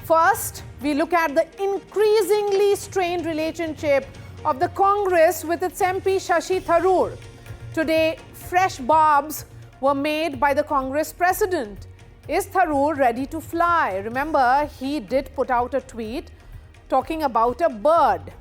First, we look at the increasingly strained relationship of the Congress with its MP Shashi Tharoor. Today, fresh barbs were made by the Congress president. Is Tharoor ready to fly? Remember, he did put out a tweet talking about a bird.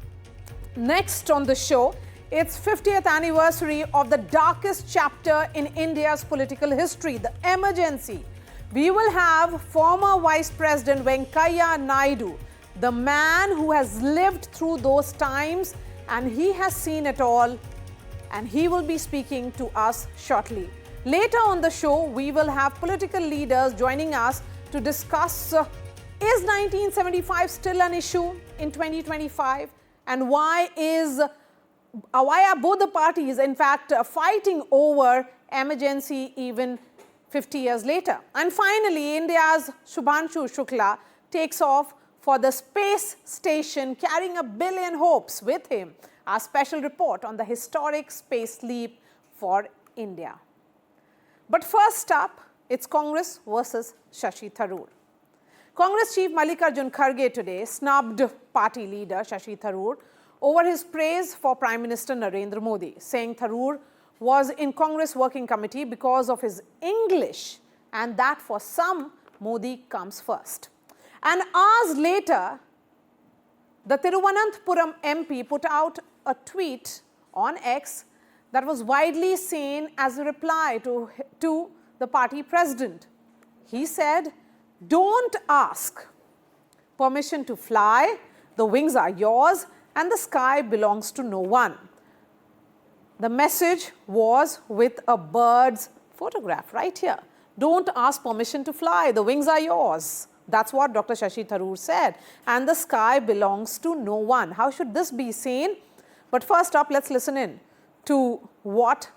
Next on the show, it's 50th anniversary of the darkest chapter in India's political history, the emergency. We will have former Vice President Venkaiah Naidu, the man who has lived through those times and he has seen it all, and he will be speaking to us shortly. Later on the show, we will have political leaders joining us to discuss is 1975 still an issue in 2025, and why are both the parties in fact fighting over emergency even 50 years later. And finally, India's Shubhanshu Shukla takes off for the space station, carrying a billion hopes with him. Our special report on the historic space leap for India. But first up, it's Congress versus Shashi Tharoor. Congress Chief Mallikarjun Kharge today snubbed party leader Shashi Tharoor over his praise for Prime Minister Narendra Modi, saying Tharoor was in Congress Working Committee because of his English and that for some, Modi comes first. And hours later, the Thiruvananthapuram MP put out a tweet on X that was widely seen as a reply to the party president. He said, "Don't ask permission to fly, the wings are yours and the sky belongs to no one." The message was with a bird's photograph right here. Don't ask permission to fly, the wings are yours. That's what Dr. Shashi Tharoor said. And the sky belongs to no one. How should this be seen? But first up, let's listen in to what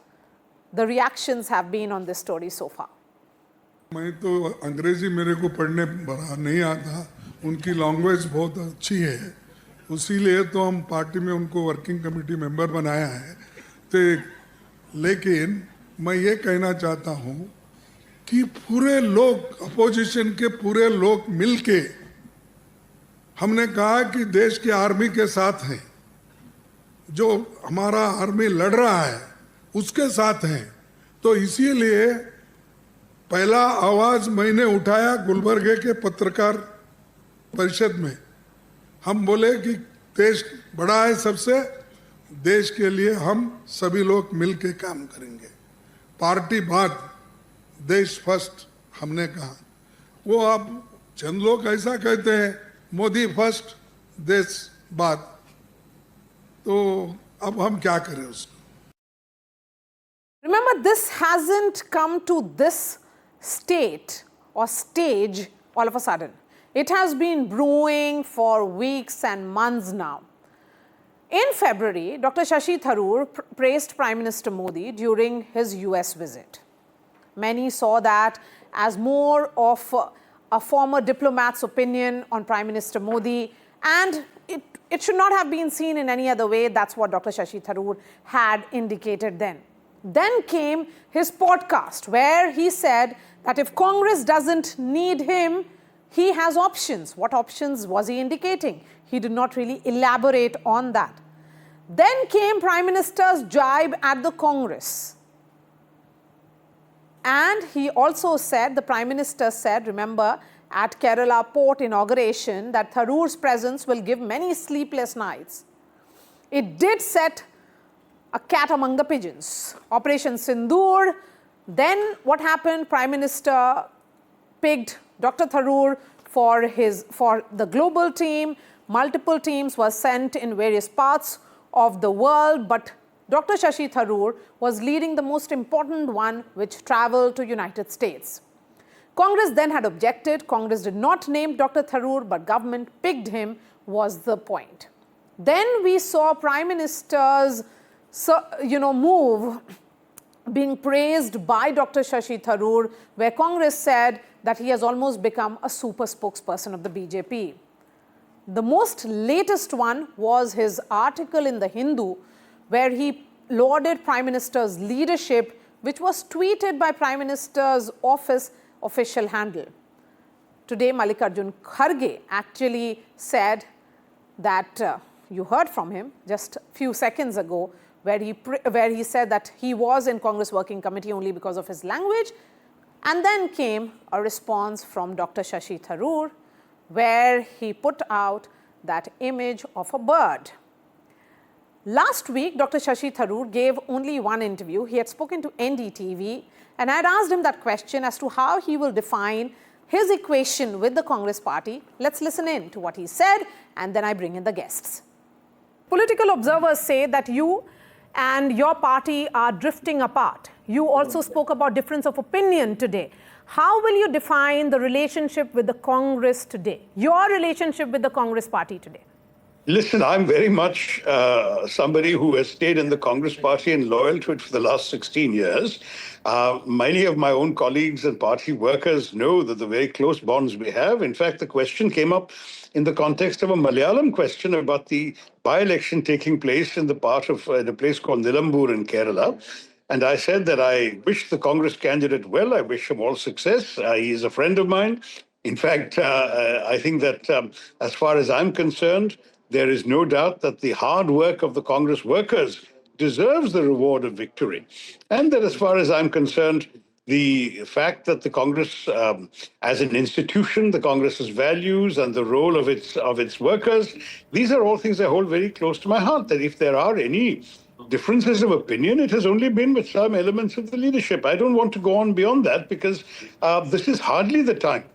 the reactions have been on this story so far. मैं तो अंग्रेजी मेरे को पढ़ने नहीं आता, उनकी language बहुत अच्छी है, उसीलिए तो हम पार्टी में उनको वर्किंग कमेटी मेंबर बनाया है। तो लेकिन मैं ये कहना चाहता हूँ कि पूरे लोग, अपोजिशन के पूरे लोग मिलके हमने कहा कि देश की आर्मी के साथ हैं, जो हमारा आर्मी लड़ रहा है उसके साथ हैं। तो इसीलिए पहला आवाज मैंने उठाया गुलबर्गे के पत्रकार परिषद में। हम बोले कि देश बड़ा है सबसे, देश के लिए हम सभी लोग मिलके काम करेंगे। पार्टी बात, देश फर्स्ट हमने कहा। वो आप चंद लोग ऐसा कहते हैं, मोदी फर्स्ट देश बात। तो अब हम क्या करें उसको? Remember, this hasn't come to this state or stage all of a sudden. It has been brewing for weeks and months now. In February, Dr. Shashi Tharoor praised Prime Minister Modi during his US visit. Many saw that as more of a former diplomat's opinion on Prime Minister Modi, and it should not have been seen in any other way. That's what Dr. Shashi Tharoor had indicated then. Then came his podcast, where he said that if Congress doesn't need him, he has options. What options was he indicating? He did not really elaborate on that. Then came Prime Minister's jibe at the Congress. And he also said, the Prime Minister said, remember, at Kerala port inauguration, that Tharoor's presence will give many sleepless nights. It did set a cat among the pigeons. Operation Sindoor. Then what happened? Prime Minister picked Dr. Tharoor for the global team. Multiple teams were sent in various parts of the world, but Dr. Shashi Tharoor was leading the most important one, which traveled to United States. Congress then had objected. Congress did not name Dr. Tharoor, but government picked him was the point. Then we saw Prime Minister's move being praised by Dr. Shashi Tharoor, where Congress said that he has almost become a super spokesperson of the BJP. The most latest one was his article in The Hindu, where he lauded Prime Minister's leadership, which was tweeted by Prime Minister's office official handle. today Mallikarjun Kharge actually said that you heard from him just a few seconds ago, where he said that he was in Congress Working Committee only because of his language. And then came a response from Dr. Shashi Tharoor, where he put out that image of a bird. Last week, Dr. Shashi Tharoor gave only one interview. He had spoken to NDTV, and I had asked him that question as to how he will define his equation with the Congress party. Let's listen in to what he said, and then I bring in the guests. Political observers say that you and your party are drifting apart. You also spoke about difference of opinion today. How will you define the relationship with the Congress today, your relationship with the Congress party today? Listen, I'm very much somebody who has stayed in the Congress party and loyal to it for the last 16 years. Many of my own colleagues and party workers know that the very close bonds we have. In fact, the question came up in the context of a Malayalam question about the by-election taking place in the part of the place called Nilambur in Kerala. And I said that I wish the Congress candidate well. I wish him all success. He is a friend of mine. In fact, I think that as far as I'm concerned, there is no doubt that the hard work of the Congress workers deserves the reward of victory. And that as far as I'm concerned, the fact that the Congress, as an institution, the Congress's values and the role of its workers, these are all things I hold very close to my heart. That if there are any differences of opinion, it has only been with some elements of the leadership. I don't want to go on beyond that because this is hardly the time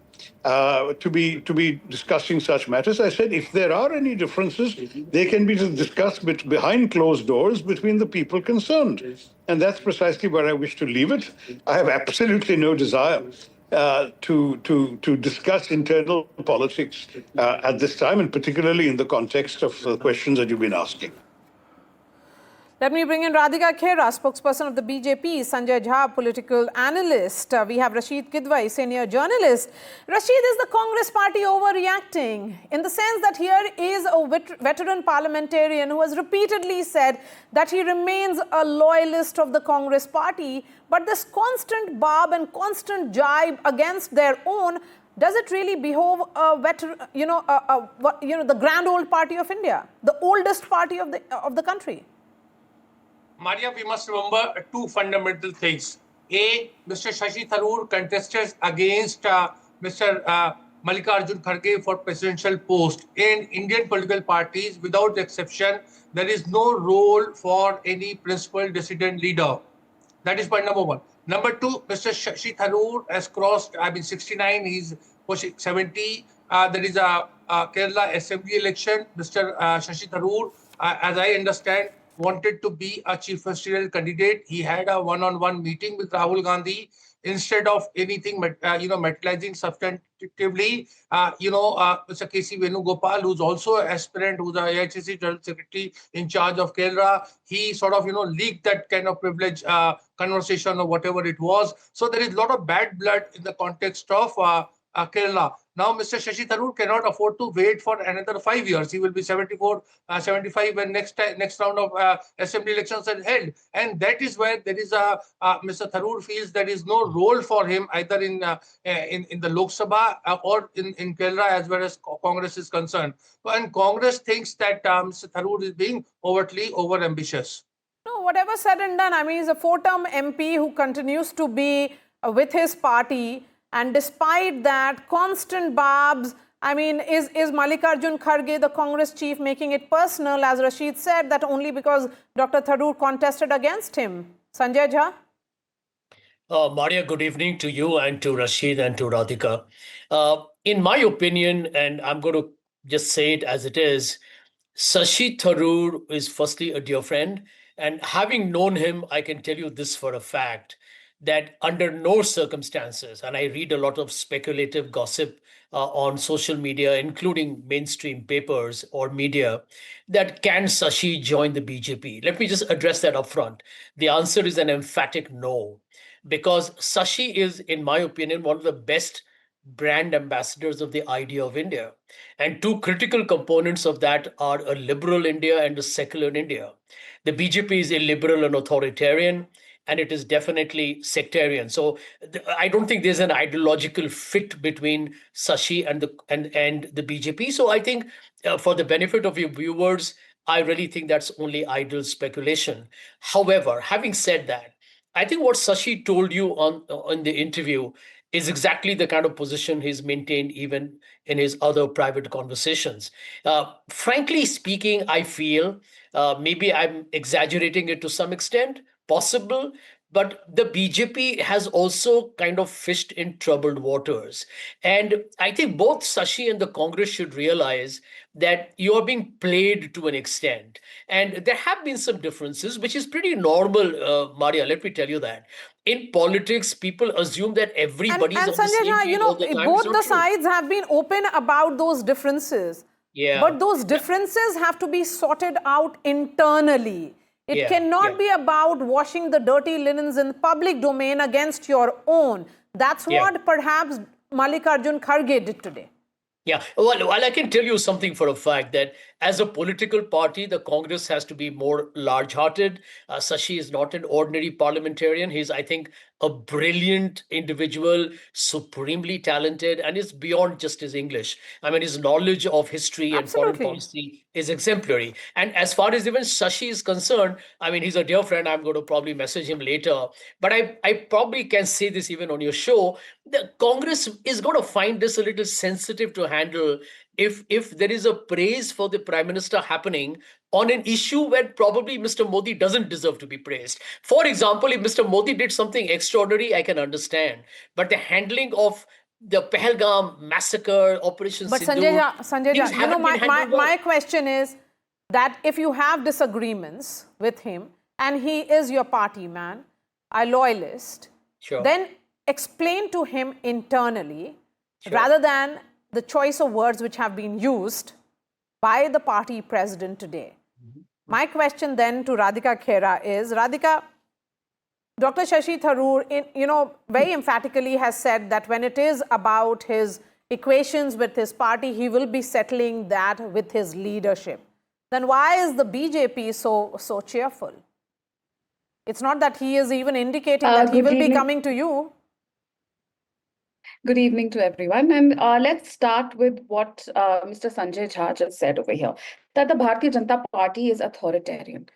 to be discussing such matters. I said if there are any differences, they can be discussed behind closed doors between the people concerned. And that's precisely where I wish to leave it. I have absolutely no desire to discuss internal politics at this time, and particularly in the context of the questions that you've been asking. Let me bring in Radhika Khera, spokesperson of the BJP, Sanjay Jha, political analyst. We have Rashid Kidwai, senior journalist. Rashid, is the Congress party overreacting in the sense that here is a veteran parliamentarian who has repeatedly said that he remains a loyalist of the Congress party, but this constant barb and constant jibe against their own, does it really behove a veteran, the grand old party of India, the oldest party of the country? Marya, we must remember two fundamental things. A, Mr. Shashi Tharoor contested against Mr. Mallikarjun Kharge for presidential post. In Indian political parties, without exception, there is no role for any principal dissident leader. That is point number one. Number two, Mr. Shashi Tharoor has crossed, 69, he's pushing 70. There is a Kerala assembly election. Mr. Shashi Tharoor, as I understand, wanted to be a chief ministerial candidate. He had a one-on-one meeting with Rahul Gandhi. Instead of anything, materializing substantively, Mr. K.C. Venugopal, who's also an aspirant, who's a AICC General Secretary in charge of Kerala, he sort of, leaked that kind of privilege conversation or whatever it was. So there is a lot of bad blood in the context of Kerala. Now, Mr. Shashi Tharoor cannot afford to wait for another 5 years. He will be 74, 75 when next round of assembly elections are held. And that is where there is Mr. Tharoor feels there is no role for him either in the Lok Sabha or in Kerala as well as Congress is concerned. And Congress thinks that Mr. Tharoor is being overtly over-ambitious. No, whatever said and done, he's a four-term MP who continues to be with his party. And despite that, constant barbs, is Mallikarjun Kharge, the Congress chief, making it personal, as Rashid said, that only because Dr. Tharoor contested against him? Sanjay Jha? Marya, good evening to you and to Rashid and to Radhika. In my opinion, and I'm going to just say it as it is, Shashi Tharoor is firstly a dear friend. And having known him, I can tell you this for a fact, that under no circumstances, and I read a lot of speculative gossip on social media, including mainstream papers or media, that can Shashi join the BJP? Let me just address that up front. The answer is an emphatic no, because Shashi is, in my opinion, one of the best brand ambassadors of the idea of India. And two critical components of that are a liberal India and a secular India. The BJP is illiberal and authoritarian. and it is definitely sectarian. So I don't think there's an ideological fit between Shashi and the BJP. So I think for the benefit of your viewers, I really think that's only idle speculation. However, having said that, I think what Shashi told you on the interview is exactly the kind of position he's maintained even in his other private conversations. Frankly speaking, I feel maybe I'm exaggerating it to some extent, possible, but the BJP has also kind of fished in troubled waters. And I think both Shashi and the Congress should realize that you are being played to an extent. And there have been some differences, which is pretty normal, Maria, let me tell you that. In politics, people assume that everybody is And on the Sanjay same Jha, page all the time. It's both not the true. sides have been open about those differences. Yeah. But those differences have to be sorted out internally. It Yeah, cannot yeah. be about washing the dirty linens in the public domain against your own. That's Yeah. what perhaps Mallikarjun Kharge did today. Yeah, well, I can tell you something for a fact that as a political party, the Congress has to be more large-hearted. Shashi is not an ordinary parliamentarian. He's, I think, a brilliant individual, supremely talented, and is beyond just his English. I mean, his knowledge of history and foreign Absolutely. policy is exemplary. And as far as even Shashi is concerned, I mean, he's a dear friend. I'm going to probably message him later. But I probably can say this even on your show. The Congress is going to find this a little sensitive to handle if there is a praise for the Prime Minister happening on an issue where probably Mr. Modi doesn't deserve to be praised. For example, if Mr. Modi did something extraordinary, I can understand. But the handling of the Pahalgam massacre, Operation But Sindoor, Sanjay things Jha, haven't been handled well. my question is that if you have disagreements with him and he is your party man, a loyalist, Sure. then explain to him internally Sure. rather than the choice of words which have been used by the party president today. My question then to Radhika Khera is, Radhika, Dr. Shashi Tharoor, very emphatically has said that when it is about his equations with his party, he will be settling that with his leadership. Then why is the BJP so cheerful? It's not that he is even indicating that he Good will be evening. coming to you. Good evening to everyone. And let's start with what Mr. Sanjay Jha just said over here, that the Bharatiya Janata Party is authoritarian.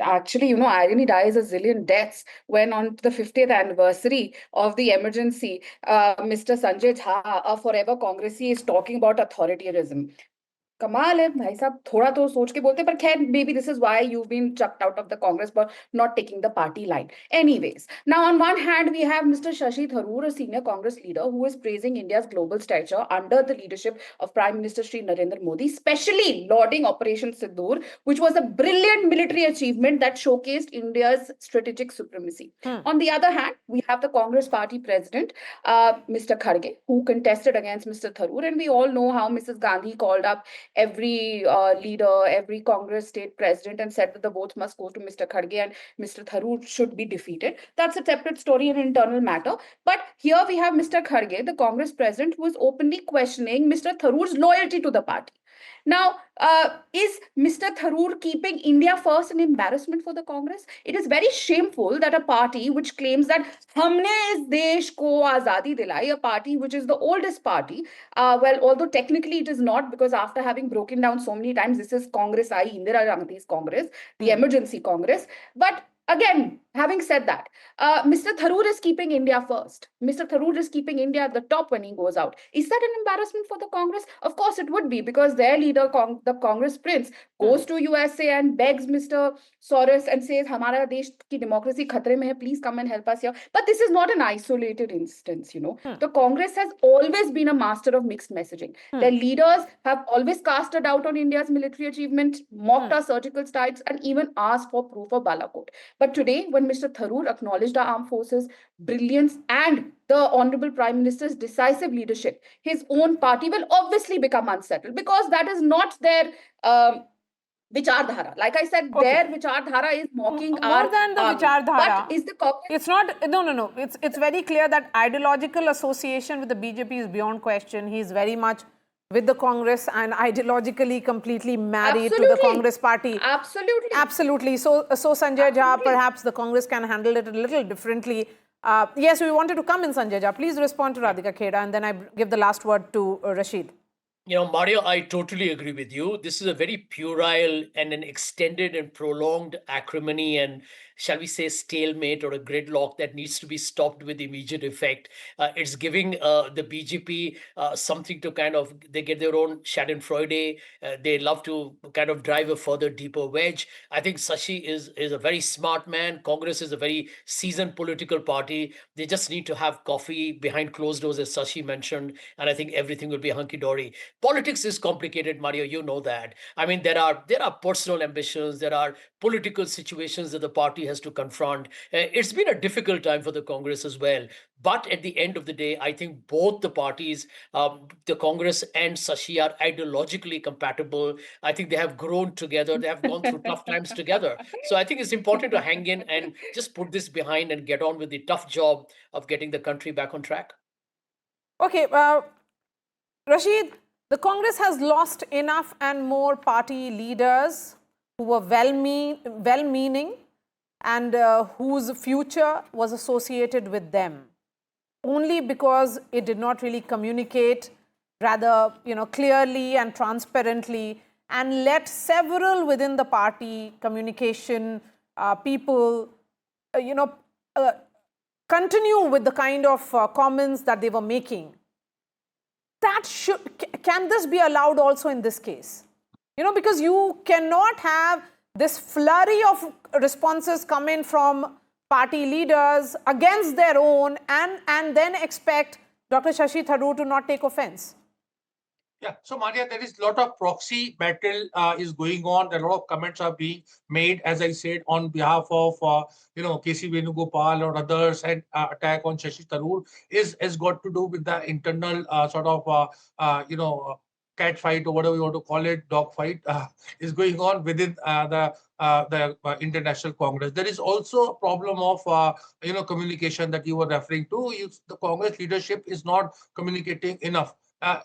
Actually, irony dies a zillion deaths when on the 50th anniversary of the emergency, Mr. Sanjay Jha, a forever Congressee, is talking about authoritarianism. कमाल है भाई साहब, थोड़ा तो सोच के बोलते, पर खैर, maybe this is why you've been chucked out of the Congress for not taking the party line. Anyways, now on one hand we have Mr. Shashi Tharoor, a senior Congress leader, who is praising India's global stature under the leadership of Prime Minister Shri Narendra Modi, especially lauding Operation Sindoor, which was a brilliant military achievement that showcased India's strategic supremacy. On the other hand, we have the Congress party president, Mr. Kharge, who contested against Mr. Tharoor, and we all know how Mrs. Gandhi called up every leader, every Congress state president, and said that the votes must go to Mr. Kharge and Mr. Tharoor should be defeated. That's a separate story and internal matter. But here we have Mr. Kharge, the Congress president, who is openly questioning Mr. Tharoor's loyalty to the party. Now, is Mr. Tharoor keeping India first an embarrassment for the Congress? It is very shameful that a party which claims that humne is desh ko azadi dilai, a party which is the oldest party, well, although technically it is not, because after having broken down so many times, this is Congress Indira Gandhi's Congress, the emergency Congress. But again, having said that, Mr. Tharoor is keeping India first. Mr. Tharoor is keeping India at the top when he goes out. Is that an embarrassment for the Congress? Of course it would be, because their leader, the Congress prince, goes to USA and begs Mr. Soros and says, "Hamara desh ki democracy khatre mein hai, please come and help us here." But this is not an isolated instance, The Congress has always been a master of mixed messaging. Their leaders have always cast a doubt on India's military achievement, mocked our surgical strikes, and even asked for proof of Balakot. But today, when Mr. Tharoor acknowledged our armed forces' brilliance and the Honorable Prime Minister's decisive leadership, his own party will obviously become unsettled, because that is not their Vichardhara. Like I said, their Vichardhara is mocking More than the Vichardhara. But is the Congress... It's not, no. It's very clear that ideological association with the BJP is beyond question. He's very much with the Congress and ideologically completely married to the Absolutely. Congress party. Absolutely. Absolutely. So Sanjay Jha, perhaps the Congress can handle it a little differently. Yes, we wanted to come in, Sanjay Jha. Please respond to Radhika Kheda, and then I give the last word to Rashid. You know, Maria, I totally agree with you. This is a very puerile and an extended and prolonged acrimony and, shall we say, stalemate or a gridlock that needs to be stopped with immediate effect. It's giving the BJP something to kind of, they get their own Schadenfreude. They love to kind of drive a further deeper wedge. I think Shashi is a very smart man. Congress is a very seasoned political party. They just need to have coffee behind closed doors, as Shashi mentioned, and I think everything will be hunky-dory. Politics is complicated, Mario. You know that. I mean, there are personal ambitions, there are political situations that the party has to confront. It's been a difficult time for the Congress as well. But at the end of the day, I think both the parties, the Congress and Shashi, are ideologically compatible. I think they have grown together. They have gone through tough times together. So I think it's important to hang in and just put this behind and get on with the tough job of getting the country back on track. Okay, Rashid, the Congress has lost enough and more party leaders who were well-meaning and whose future was associated with them, only because it did not really communicate rather, clearly and transparently, and let several within the party communication people, continue with the kind of comments that they were making. Can this be allowed also in this case? Because you cannot have this flurry of responses come in from party leaders against their own and then expect Dr. Shashi Tharoor to not take offense. Yeah, so Maria, there is a lot of proxy battle is going on. There are a lot of comments are being made, as I said, on behalf of KC Venugopal or others, and attack on Shashi Tharoor has got to do with the internal cat fight or whatever you want to call it, dog fight is going on within the International Congress. There is also a problem of communication that you were referring to. The Congress leadership is not communicating enough.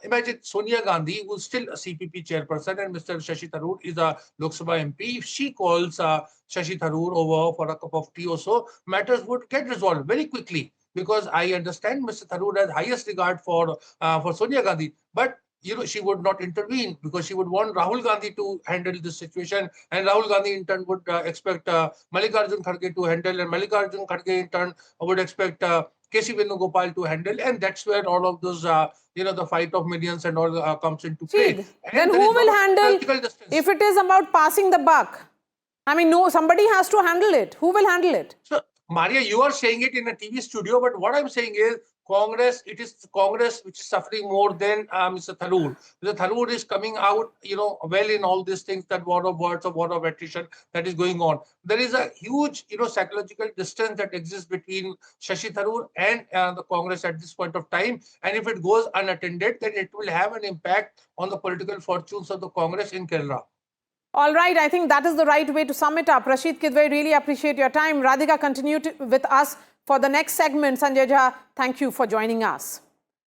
Imagine Sonia Gandhi, who's still a CPP chairperson, and Mr. Shashi Tharoor is a Lok Sabha MP. If she calls Shashi Tharoor over for a cup of tea or so, matters would get resolved very quickly. Because I understand Mr. Tharoor has highest regard for Sonia Gandhi, but she would not intervene because she would want Rahul Gandhi to handle this situation, and Rahul Gandhi in turn would expect Mallikarjun Kharge to handle, and Mallikarjun Kharge in turn would expect KC Venugopal to handle, and that's where all of those, the fight of millions and all comes into play. Then who will handle if it is about passing the buck? I mean, no, somebody has to handle it. Who will handle it? So, Maria, you are saying it in a TV studio, but what I'm saying is Congress, it is Congress which is suffering more than Mr. Tharoor. Mr. Tharoor is coming out, well in all these things, that war of words, of war of attrition that is going on. There is a huge, psychological distance that exists between Shashi Tharoor and the Congress at this point of time. And if it goes unattended, then it will have an impact on the political fortunes of the Congress in Kerala. All right, I think that is the right way to sum it up. Rashid Kidwai, really appreciate your time. Radhika, continue with us for the next segment. Sanjay Jha, thank you for joining us.